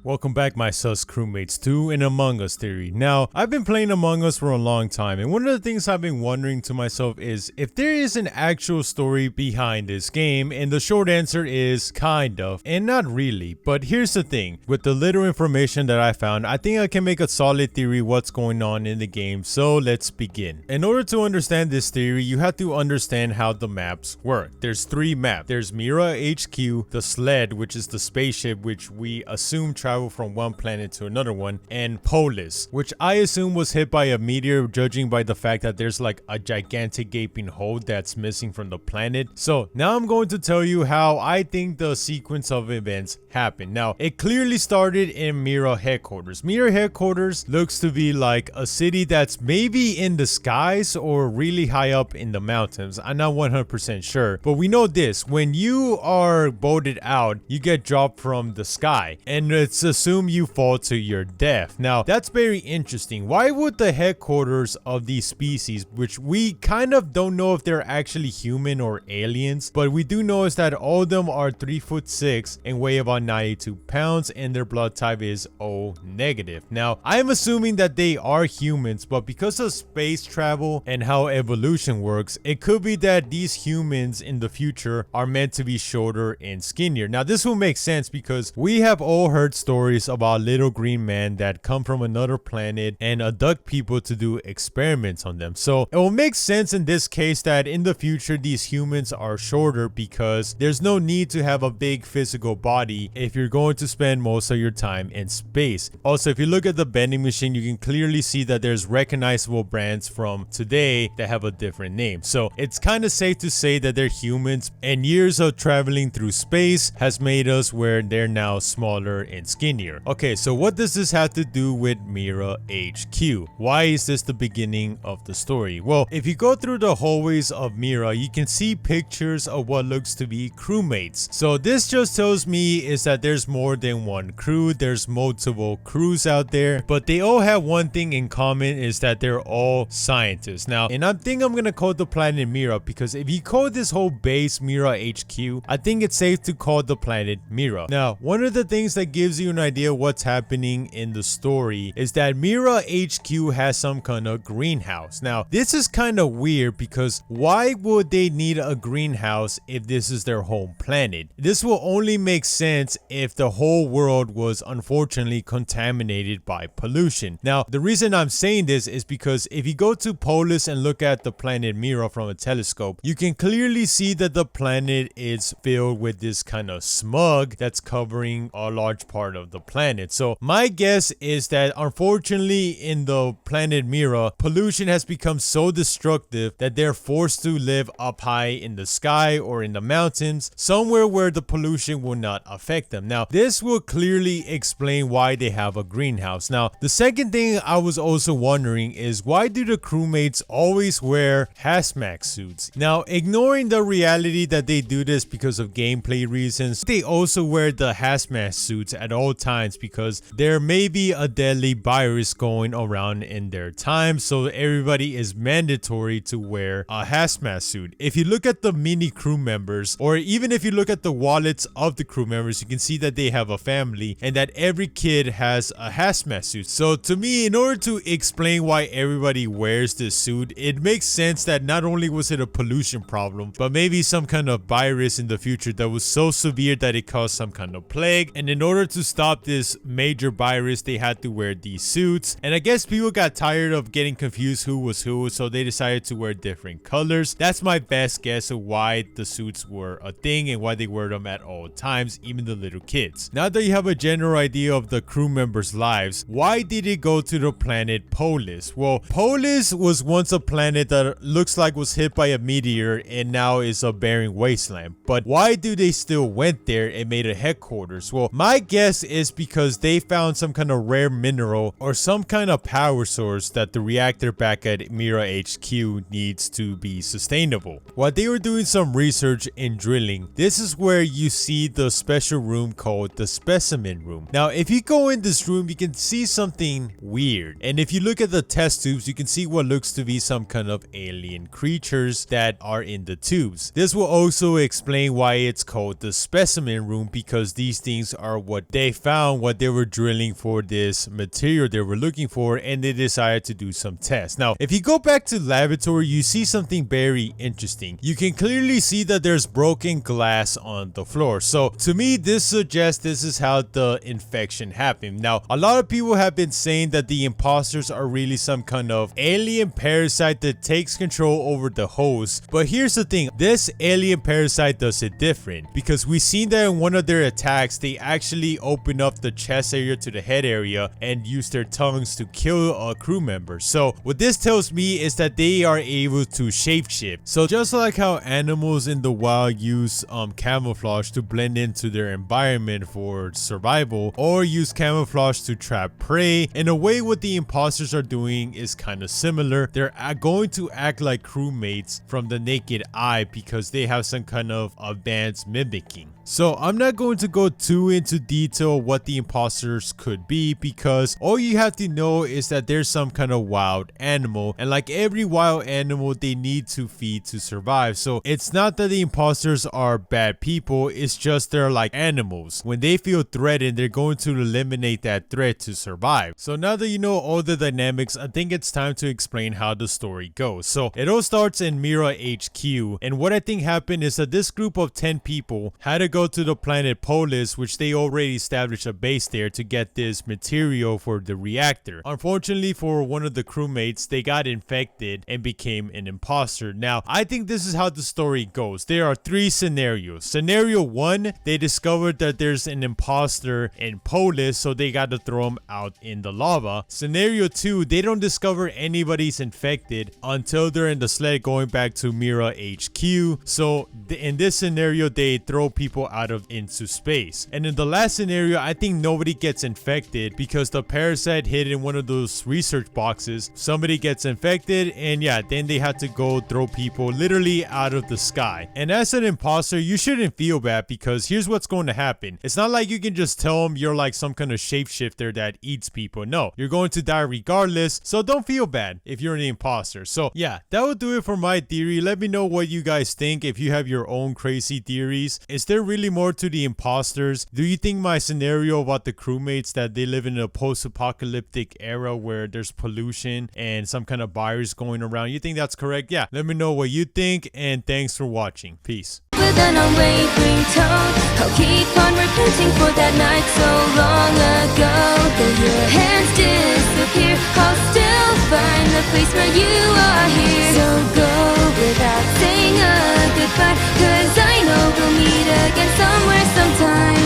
Welcome back, my sus crewmates, to an Among Us theory. Now, I've been playing Among Us for a long time, and one of the things I've been wondering to myself is if there is an actual story behind this game, and the short answer is kind of, and not really. But here's the thing, with the little information that I found, I think I can make a solid theory what's going on in the game, so let's begin. In order to understand this theory, you have to understand how the maps work. There's three maps. There's Mira HQ, the sled, which is the spaceship which we assume travel from one planet to another one, and Polis, which I assume was hit by a meteor, judging by the fact that there's like a gigantic gaping hole that's missing from the planet. So now I'm going to tell you how I think the sequence of events happened. Now, it clearly started in Meteor Headquarters. Meteor Headquarters looks to be like a city that's maybe in the skies or really high up in the mountains. I'm not 100% sure, but we know this: when you are boated out, you get dropped from the sky, and it's assumed you fall to your death. Now, that's very interesting. Why would the headquarters of these species, which we kind of don't know if they're actually human or aliens, but we do know is that all of them are 3'6" and weigh about 92 pounds, and their blood type is O negative. Now, I'm assuming that they are humans, but because of space travel and how evolution works, it could be that these humans in the future are meant to be shorter and skinnier. Now, this will make sense because we have all heard stories about little green men that come from another planet and abduct people to do experiments on them. So it will make sense in this case that in the future these humans are shorter because there's no need to have a big physical body if you're going to spend most of your time in space. Also, if you look at the vending machine, you can clearly see that there's recognizable brands from today that have a different name. So it's kind of safe to say that they're humans, and years of traveling through space has made us where they're now smaller and skinnier. Okay, so what does this have to do with Mira HQ? Why is this the beginning of the story? Well, if you go through the hallways of Mira, you can see pictures of what looks to be crewmates. So this just tells me is that there's more than one crew. There's multiple crews out there, but they all have one thing in common, is that they're all scientists. Now, and I think I'm gonna call the planet Mira, because if you call this whole base Mira HQ, I think it's safe to call the planet Mira. Now, one of the things that gives you an idea what's happening in the story is that Mira HQ has some kind of greenhouse. Now, this is kind of weird because why would they need a greenhouse if this is their home planet? This will only make sense if the whole world was unfortunately contaminated by pollution. Now, the reason I'm saying this is because if you go to Polis and look at the planet Mira from a telescope, you can clearly see that the planet is filled with this kind of smog that's covering a large part of the planet. So my guess is that unfortunately in the planet Mira, pollution has become so destructive that they're forced to live up high in the sky or in the mountains, somewhere where the pollution will not affect them. Now, this will clearly explain why they have a greenhouse. Now, the second thing I was also wondering is why do the crewmates always wear hazmat suits? Now, ignoring the reality that they do this because of gameplay reasons, they also wear the hazmat suits at all times because there may be a deadly virus going around in their time, so everybody is mandatory to wear a hazmat suit. If you look at the mini crew members, or even if you look at the wallets of the crew members, you can see that they have a family and that every kid has a hazmat suit. So to me, in order to explain why everybody wears this suit, it makes sense that not only was it a pollution problem, but maybe some kind of virus in the future that was so severe that it caused some kind of plague, and in order to stop this major virus they had to wear these suits. And I guess people got tired of getting confused who was who, so they decided to wear different colors. That's my best guess of why the suits were a thing and why they wear them at all times, even the little kids. Now that you have a general idea of the crew members' lives, why did it go to the planet Polis? Well, Polis was once a planet that looks like was hit by a meteor and now is a barren wasteland. But why do they still went there and made a headquarters? Well, my guess is because they found some kind of rare mineral or some kind of power source that the reactor back at Mira HQ needs to be sustainable. While they were doing some research and drilling, this is where you see the special room called the Specimen Room. Now, if you go in this room, you can see something weird. And if you look at the test tubes, you can see what looks to be some kind of alien creatures that are in the tubes. This will also explain why it's called the Specimen Room, because these things are what they found what they were drilling for, this material they were looking for, and they decided to do some tests. Now, if you go back to laboratory, you see something very interesting. You can clearly see that there's broken glass on the floor. So to me, this suggests this is how the infection happened. Now, a lot of people have been saying that the imposters are really some kind of alien parasite that takes control over the host. But here's the thing, this alien parasite does it different, because we've seen that in one of their attacks, they actually open up the chest area to the head area and use their tongues to kill a crew member. So what this tells me is that they are able to shapeshift. So just like how animals in the wild use camouflage to blend into their environment for survival, or use camouflage to trap prey, in a way what the imposters are doing is kind of similar. They're going to act like crewmates from the naked eye because they have some kind of advanced mimicking. So I'm not going to go too into detail what the imposters could be, because all you have to know is that there's some kind of wild animal, and like every wild animal, they need to feed to survive. So it's not that the imposters are bad people, it's just they're like animals. When they feel threatened, they're going to eliminate that threat to survive. So now that you know all the dynamics, I think it's time to explain how the story goes. So it all starts in Mira HQ, and what I think happened is that this group of 10 people had to go to the planet Polis, which they already established a base there to get this material for the reactor. Unfortunately for one of the crewmates, they got infected and became an imposter. Now, I think this is how the story goes. There are 3 scenarios. Scenario 1, they discovered that there's an imposter in Polis, so they got to throw him out in the lava. Scenario 2, they don't discover anybody's infected until they're in the sled going back to Mira HQ. So in this scenario, they throw people out of into space. And in the last scenario, I think nobody gets infected because the parasite hid in one of those research boxes. Somebody gets infected, and yeah, then they had to go throw people literally out of the sky. And as an imposter, you shouldn't feel bad, because here's what's going to happen. It's not like you can just tell them you're like some kind of shapeshifter that eats people. No, you're going to die regardless, so don't feel bad if you're an imposter. So yeah, that will do it for my theory. Let me know what you guys think, if you have your own crazy theories. Is there really more to the imposters? Do you think my scenario about the crewmates, that they live in a post-apocalyptic era where there's pollution and some kind of virus going around, you think that's correct? Yeah, let me know what you think, and thanks for watching. Peace. With an unwavering tone, I'll keep on repenting for that night so long ago. Though your hands disappear, I'll still find the place where you are here. So go without saying a goodbye, 'cause I know we'll meet again somewhere sometime.